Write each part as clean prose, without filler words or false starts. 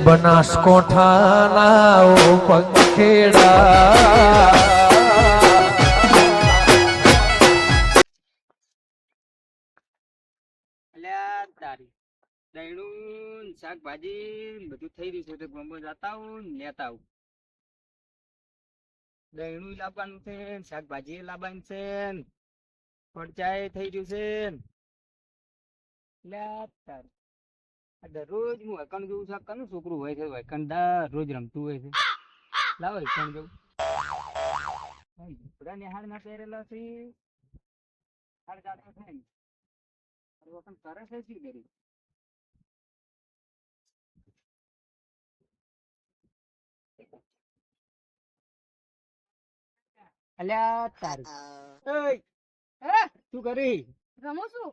બનાસકોઠાના ઓ પંખેડા અલ્યા તારી દહીણું શાકભાજી બધું થઈ રહ્યું છે તો ગોમો જતા આવું લેતા આવું દહીણું લાવવાનું છે શાકભાજી લાવવાનું છે ખર્ચાએ થઈ રહ્યું છે અલ્યા તારી દરરોજ હું વૈકણ જોઉં છું કનું છોકરું હોય છે વૈકણ દરરોજ રમતું હોય છે લાવો વૈકણ જવું બધા નિહાળ ના પહેરેલા છે હાલ જાતો છે ને વતન કરે છે શું કરી અલ્યા તારી શું કરી રમું છું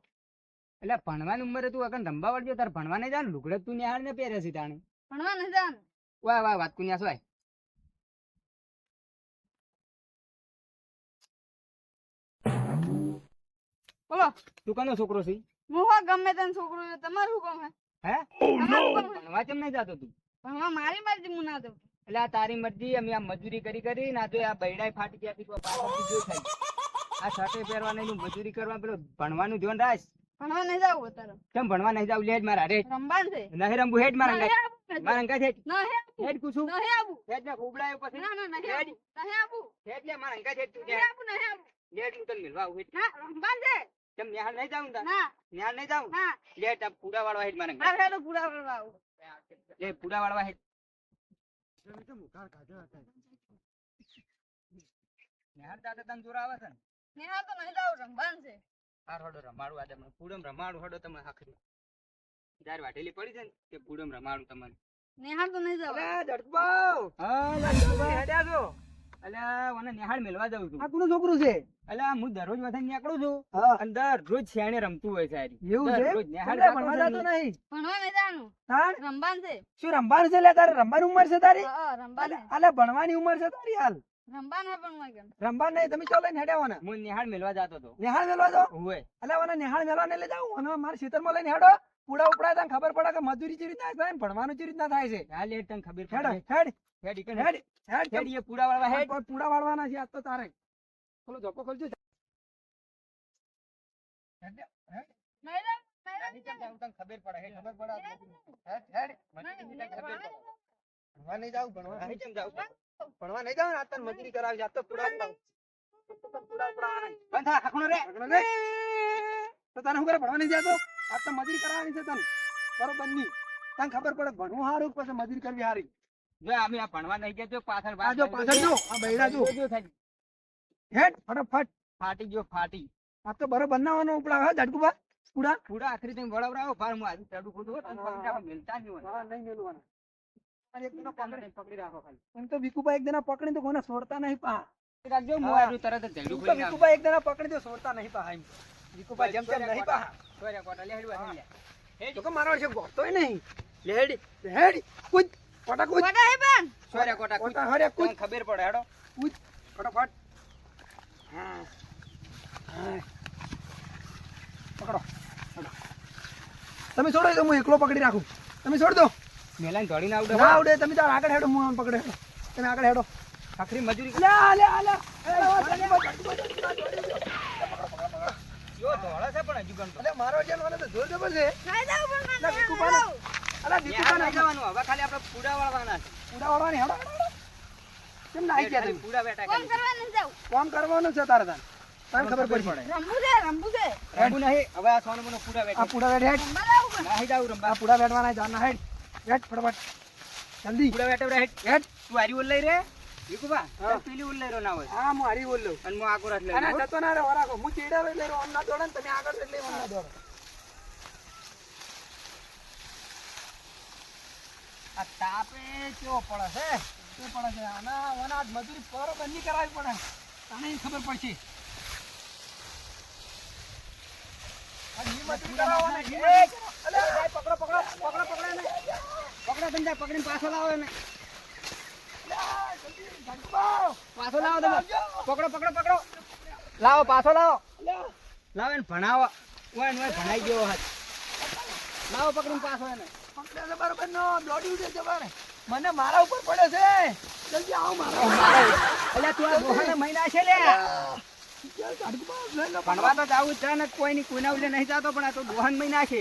એટલે ભણવાની ઉંમરે તું અગન રંબા વળજો તાર ભણવા નહીં જા લુગડે તું નિહાળ ને પહેરે છે તાણે ભણવા નથી જવાનું. વાહ વાહ વાત કુન્યા સોય બોલો તું કનો છોકરો છે હું હો ગમે તેનો છોકરો છે તમારું શું કામ હે તમારું શું કામ હે? ભણવા કેમ નહીં જાતો તું ભણવા મારી મરજી હું ના દઉં એટલે આ તારી મરજી અમે આ મજૂરી કરી ના જો આ બૈડાઈ ફાટી ગયા તો પાછળથી જો થાય આ શર્ટે પહેરવા નહીં મજૂરી કરવા પેલો ભણવાનું ધ્યાન રાખ ભણવા નહીં જાવ અત્યારે કેમ ભણવા નહીં જાવ લેજ મારા રે રમવાનું છે નહીં રમવું હેડ મારા નહીં અંગાત. આવું નથી. મારા અંગાત હેડ નહીં આવું. હેડ કુછું નહીં આવું. હેડ ને ખોબડાયો પછી ના, ના, નહીં હેડ આવું. નહીં આવું. હેડ લે મારા અંગાત હેડ તું નહીં આવું, નહીં આવું. લેટ હું તને મિલવા આવું હેડ ના, રમવાનું છે. કેમ નિહાળ નહીં જાઉં તા ના, નિહાળ નહીં જાઉં ના. લેટ આ પૂડા વાળવા હેડ મારા આ અંગાત ફેરો પૂરા કરવા આવું. લે પૂડા વાળવા હેડ નિહાળ દાદા તને જોર આવે છે ને નહીં આવું તો નહીં જાવ, રમવાનું છે. હાર હડો રમાડું આજે મને પૂડમ રમાડું હડો તમે આખરી જાર વાટેલી પડી છે ને તે પૂડમ રમાડું તમને નહીં આવું તો નહીં જાવ. અલે જડબાવ હા જડબાવ હેડ્યા છો અલે મને નિહાળ મેલવા જાઉં છું આ કોનું છોકરું છે? અલે હું દરરોજ વથન નીકળું છું હા. અને દરરોજ શેણે રમતું હોય છે હારી. એવું છે? દરરોજ નિહાળ કેમ લે જાતો ભણવા છે જાતો ને. નહીં? ભણવા નહીં જવાનું. તાણ? રમવાનું છે. શું રમવાનું છે લે તારે? રમવાની ઉંમર છે તારી? હા, રમવાનું છે. અલે ભણવાની ઉંમર છે તારી હાલ. રમવાનું પણ હોય કેમ? રમવા નહીં તમે ચાલો લઈને હેડ્યા વાના. હું નિહાળ મેલવા જાતો હતો નિહાળ મેલવા દો. હોય અલે વાના નિહાળ મેલવા ને લઈ જાવ. અને મારા ખેતરમાં લઈને હેડો. પૂડા ઉપડા તને ખબર પડે કે મજૂરી ચી રીતના થાય ને ભણવાનું ચી રીતના થાય છે. હાલ હેડ તને ખબર હેડ પડે હેડ હેડ ઈકન હેડ હેડ હેડ હેડ એ પૂડા વાળવા હેડ પૂડા વાળવાના છે આજ તો તારે. બોલો ઝોપો ખોલજો. હેડ હેડ નહીં જાવ, હેડ નહીં જાવ. તને ખબર પડે હેડ ખબર પડે હેડ હેડ મજૂરી તને ખબર પડે ભણવા નહીં જાવ ભણવા અહીં કેમ જાઉં ભણવા નહીં જાવ ને આજ તને મજૂરી કરાવી છે. આજ તો પૂડા ઉપડાવ. પૂડા ઉપડાવવાના. બંધ થા હાકણો રે આગળ લે. તો તને શું કરે ભણવા નહીં જાતો? આજ તો મજૂરી કરવાની છે તને બરોબર ની. તને ખબર પડે ભણવું સારું પછી મજૂરી કરવી સારી. જો અમે આ ભણવા નહીં ગયા જો પાછળ આ જો પાછળ જો આ બૈડા જો હેડ ફટાફટ. ફાટી ગયો ફાટી આ તો બરોબર બનાવવાનો ઉપડા હે ઝટકુબા પૂડા. પૂરા આખરી તમે વળવરાવો ફાર હું આજે ચડું ખોટું હો તને પકડી રાખો મિલતા જ નહીં હોય હા નહીં મેલવાના. અને એક દિનો પકડી પકડી રાખો ખાલી એમ તો વિકુબા એક દિના પકડી તો કોને છોડતા નહીં પા. રાખજો હું હા. આડું તરત જ ઝડું એમ તો ખોલી નાખું વિકુબા એક દિના પકડી દો છોડતા નહીં પા. એમ વિકુબા જેમ તેમ નહીં પા. સોર્યા કોટા લે હેડવા લે હેડ તો કે મારો છે ગોતોય નહીં. લેડ હેડ કૂદ કોટા કૂદ કોટા હે પણ. સોર્યા કોટા કોટા હરે તમને કૂદ ખબર પડે હેડો કૂદ ફટાફટ. હા હા પકડો પકડો. તમે છોડો તો હું એકલો પકડી રાખું. તમે છોડ દો. મેલાને દોડીને આવડે ના આવડે તમે તાર આગળ હેડો હું આમ પકડે હેડો. તમે આગળ હેડો. આખરી મજૂરી લે લે લે જો દોડા છે પણ હજુ ગણતો અલે મારો જેલ વાળો તો જોર જબર છે. નહીં જાવ પણ મને અલા નહીં વિકુબાને જાવ. અલા ન્યા વિકુબાને નહીં જવાનું હવે ખાલી આપણે પૂડા વાળવાના છે પૂડા વાળવાની હેડો હેડો. કેમ ના આવી ગયા ખાલી તમે? પૂડા બેઠા કોમ ખાલી કરવા નહીં જાવ. કામ કરવાનું છે તારે તાર. તને ખબર પડી પડે. રમવું છે, રમવું છે. રંગું નહીં હવે આ સોનું મને પૂડા આ બેઠા પૂડા બેઠ હેડ. રમવા જાવું પણ. નાહી જાવ રંબા આ પૂડા બેઠવાના જાના હેડ. હેડ ફટાફટ. જલ્દી પૂડા બેઠા હેડ હેડ. તું હારી ઉલ લઈ રે વિકુબા હા. તને પેલી ઉલ લઈ રહ્યો ના હોય હા હું હારી બોલ લઉં. અને હું આગળ જ લઈ અને લઉં. જતો ના રે વરાકો. હું ચીડા લઈ રહ્યો આમ ના દોડે ને તમે આગળ એટલે આમ ના દોડો. આ તાપે કેવો પડે છે શું પડે છે આના આના મજૂરી બરોબર નહીં કરાવી પડે. તને ય ખબર પડશે. આ ઈ મજૂરી કરાવવાની છે. અલે ભાઈ પકડો પકડો પકડો પકડો ને. પકડો સમજા પકડીને પાછો લાવો ને જલ્દી ધંધો. પાછો લાવો તમે પકડો પકડો પકડો લાવો પાછો લાવો લાવો એને ભણાવો ઓય ને ઓય ભણાઈ ગયો હાથ લાવો પકડીને પાછો એને પકડ્યા છે બરોબર નો દોડી ઉડે છે બાર. મને મારા ઉપર પડે છે. જલ્દી આવો મારા ઉપર. અલ્યા તું આ દોહાના મહિના છે લે ચાલ, ઝાટકુબા, લઈ લો. ભણવા તો જાવું જ છે ને કોઈના ઉલે નહીં જાતો પણ આ તો દોહાન મહિના છે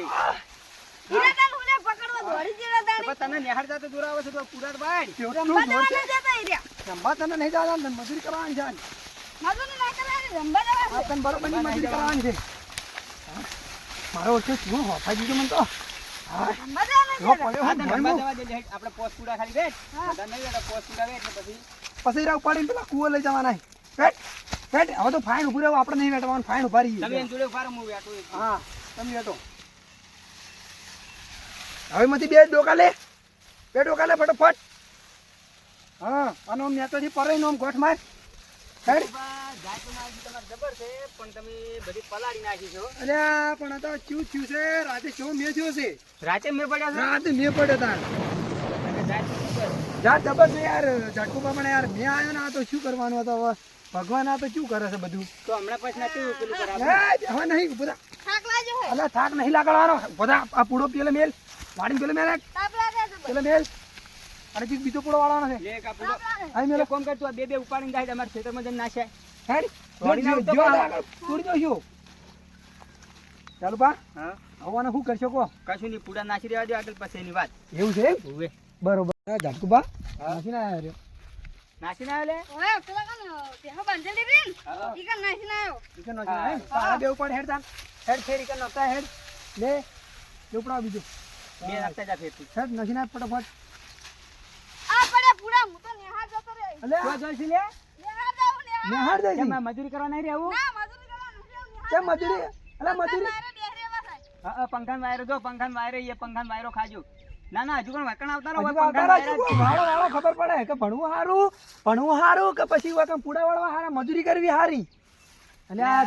હીરાદાન હુને પકડવા દોડી જેલા તો દાણી. પણ તને નિહાળ જાતો દૂર આવે છે તો પુરાત ભાઈ કેવડું રંબા જોર છે. જવાના જતા હીર્યા. રંબા તને નહીં જવાનું, તને મજૂરી કરવાની છે આજ. મજૂરી ના કરવાની, રંબા જવા આ છે. તને બરોબરની મજૂરી કરવાની છે. હા. મારો ઓછો શું હોફાઈ દીધું મને તો. હા. રંબા જવાના એવો જતા. પડ્યો આ હું તને ભણવું. રંબા જવા દે લે, આપણે પોસ્ટ પૂરા ખાલી બેઠ હા. તને નહીં બેટા પોસ્ટ પૂરા બેઠ એટલે પછી પછી રા ઉપાડીને પેલા કૂવો લઈ જવાના છે. બેઠ, બેઠ. હવે તો ફાઈન ઉભું રહેવું, આપણે નહીં બેઠવાનું, ફાઈન ઉભા રહીએ. તમે એની જોડે ઉભા રહો, હું બેઠો એક. હા, તમે બેઠો. હવે માંથી બે ડોકા લે, બે ડોકા લે ફટાફટ. હા, અને આમ નેતાજી પરાઈ આમ ગોઠ માર. હેડ. બા, જાય તો મારી તમારે જબર છે પણ તમે બધી પલાળી નાખી છો અલ્યા પણ આ તો ચૂ થયું છે, રાતે કેવો મેં થયો છે. રાતે મેં પડ્યા છો રાતે મેં પડ્યો તાર. જાય તો જબર. જાત જબર છે યાર, ઝાટકુબા પણ યાર મેં આવ્યો ને આ તો શું કરવાનું હતું હવે. ભગવાન આ તો શું કરે છે બધું. તો હમણાં પછી નથી પેલું કરાવું હવે નહીં બધા. થાક લાગ્યો હે. અલ્યા થાક નહીં લાગવાનો બધા. આ પૂડો પેલે મેલ વાડીને પેલે મેલ, તાપ લાગે છે પેલે મેલ. અને ચીક બીજો પૂડો વાળવાનો છે. લે કાપડો તાપ લાગે. અહીં મેલો. એ કોમ કર તું આ બે ઉપાડીને જાય તમારા ખેતરમાં જઈને નાખ્યા હેડ. દોડી જો, નાખ તો જો, પાડો. આગળ તોડી દો છો. ચાલો બા, હા હવાને શું કરશો કહો. કશું નહીં પૂડા નાખી દેવા દો આગળ પછી એની વાત એવું છે એમ? ઉવે બરોબર. ઝાટકુબા હા. નાખી ના આવ્યો. નાખીને આવે લે ઓય પેલા કન તેહો બાંધેલી રીન. હા. ઈ કન નાખી ના આવ્યો. ઈ કે નાખી ના એમ? હા. તારા બે ઉપર હેડ તાન. હેડ ફેર ઈ કે નાખતા હેડ. લે ચોપડા બીજું. બે નાખતા જા ફેરથી હેડ નાખી ના ફટાફટ. આ પડ્યા પૂરા, હું તો નેહાર જતો રે. અલ્યા જો જોઈશ લે નેહાર જાઉં, નેહાર. નેહાર જાય કેમ છે. આ મજૂરી કરવા નહીં રહેવું ના, મજૂરી કરવા નથી જાઉં, નેહાર કેમ જાઉં. મજૂરી? અલા મજૂરી. મારે બેહરી એવા થાય. હા પંખાન વાયરો જો પંખાન વાયરો એ પંખાન વાયરો ખાજો ના ના હજુ પણ વકણ આવતા રહો હજુ પંખાન આવતા વાયરા રાખજો. વાળો વાળો ખબર પડે કે ભણવું હારું કે પછી વાકણ પૂડા વાળવા હારા, મજૂરી કરવી હારી. અને આ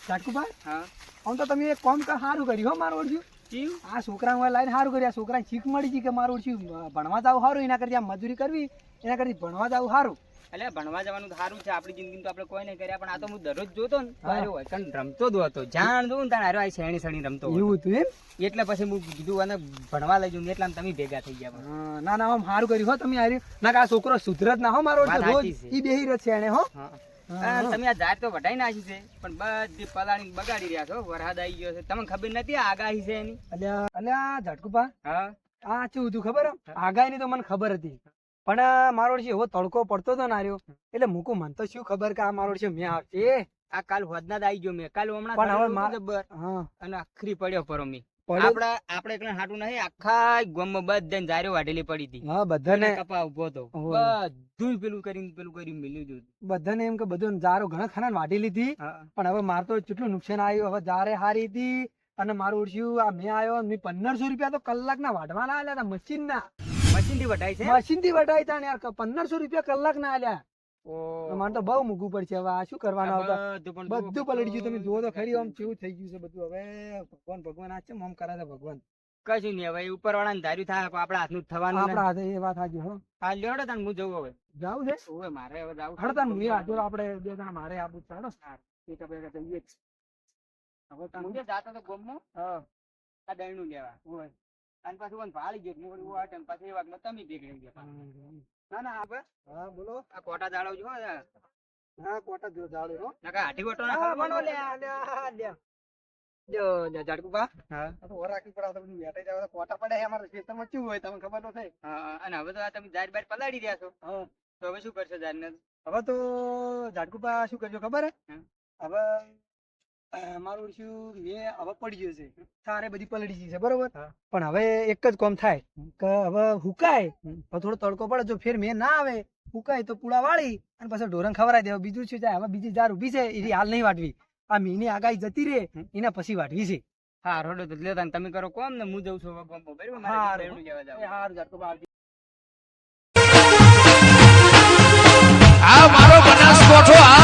ઝાટકુબા હા આમ તો તમે એક કામ સારું કર્યું હો મારું ઓળખ્યું. ચીવ આ છોકરાને લાઈને સારું કર્યું. આ છોકરાને શીખ મળી છે કે મારું ઓળખ્યું ભણવા જાવ સારું, એના કરતી આ મજૂરી કરવી એના કરતી ભણવા જાવ સારું. એટલે ભણવા જવાનું તો સારું છે આપણી જિંદગી તો આપણે કોઈ નહીં કર્યા પણ આ તો હું દરરોજ જોતો ને તો હા. હારો વચન રમતો જ હતો જાણ જોઉં ને તાણ હારો આ શેણી શેણી રમતો હતો. એવું હતું એમ? એટલે પછી હું કીધું અને ભણવા લઈ જઉં એટલે આમ તમે ભેગા થઈ ગયા પણ. હા, ના ના આમ સારું કર્યું હો તમે હારી. ના કે આ છોકરો સુધરત ના હો મારો વાત ઓળખ્યો. રોજ સાચી છે. ઈ બેહી રહે છે એને હો. હા. હા. અને તમે આ જાત તો વઢાઈ નાખી છે પણ બધી પલાળી બગાડી રહ્યા છો વરસાદ આવી ગયો છે તમને ખબર નથી આ આગાહી છે એની અલ્યા અલ્યા ઝાટકુબા હા આ શું હતું ખબર હે? આગાહીની તો મને ખબર હતી પણ મારો ઓળખી એવો તડકો પડતો હતો ને આર્યો એટલે મૂકું મને તો શું ખબર કે આ મારો ઓળખી મેં આવશે. આ કાલ હોદના જ આવી ગયો મેં કાલ હમણાં પણ હવે કરેલું મા- હતું જબ્બર હા અને આખરી પડ્યો પરોમી પડ્યો. આપણે એકલા હાટું નહીં આખા ગામમાં બધાને જારીઓ વાઢેલી પડી હતી હા બધાને કપા ઉભો હતો ઓહો. બધું પેલું કર્યું મિલ્યું હતું બધાને એમ કે બધું જારો ઘણા ખાના વાટી લીધી પણ હવે મારે તો કેટલું નુકસાન આવ્યું. હવે જારે હારી હતી અને મારું ઉડ્યું આ મેં આવ્યો મેં 1500 રૂપિયા તો કલાકના વાઢવાના આલ્યા હતા મશીનના. મશીન થી વઢાય છે મશીનથી વઢાઈ તા ને યાર 1500 રૂપિયા કલાકના આલ્યા. તો મારે તો બહુ મૂકવું પડશે હવે આ શું કરવાનું આવતા. બધું પલળી ગયું તમે જુઓ તો ખરી આમ કેવું થઈ ગયું છે બધું. હવે ભગવાન ભગવાન આ છે આમ કરે છે ભગવાન. કશું નહીં હવે ઉપર વાળા ધાર્યું થાય આપણા હાથનું જ થવાનું ને. આપણા હાથે એ વાત સાચી હો. હા લ્યો તાન હું જવું હવે જાવું છે ઓવે મારે હવે જાવું હડતા હું હાજર આપણે બે જણા મારે આવું ચાલો એક આપણે જઈએ જ. હવે તાન મુંજે જાતો તો ગોમમાં હા આ દહીંનું લેવા હોય. અને પાછું મને ભાળી ગયો હું વળી વાટ અને પાછું એ વાતમાં તમે ભેગડી ગયા ના ના આપણે હા બોલો. આ કોટા જાળવ જો હા કોટા જો જાડે હો. નકા હાથી ગોટો ના હા ખાવાનો બોલો લે લે લ્યો લ્યો ઝાટકુબા. હા આ તો ઓરાકી પડા તો બધું વેટાઈ જાવ તો કોટા પડે છે અમારા ખેતરમાં કેવું હોય તમને ખબર તો છે. હા અને હવે તો આ તમે જાર બાર પલાળી રહ્યા છો હા તો હવે શું કરશો જારને હવે તો ઝાટકુબા શું કરજો ખબર હે હમ. હવે મારું શું મેં હવે પડી ગયું છે સારે બધી પલળી ગઈ છે બરોબર હા. પણ હવે એક જ કામ થાય કે હવે હુકાય હવે થોડો તડકો પડે જો ફેર મેં ના આવે હુકાય તો પૂળા વાળી અને પછી ઢોરણ ખવડાવી દેવા. બીજું શું થાય હવે બીજી જાર ઊભી છે એની હાલ નહીં વાટવી. આ મીની આગાહી જતી રે એના પછી વાટવી છે. હા રોડો તો લ્યો તાન તમે કરો કોમ ને હું જઉં છું હવે ગોમમાં બરાબર મારે હારું. દહીંનું લેવા જાવ હારું ઝાટકુબા આવજો. આ મારો બનાસકોઠો આ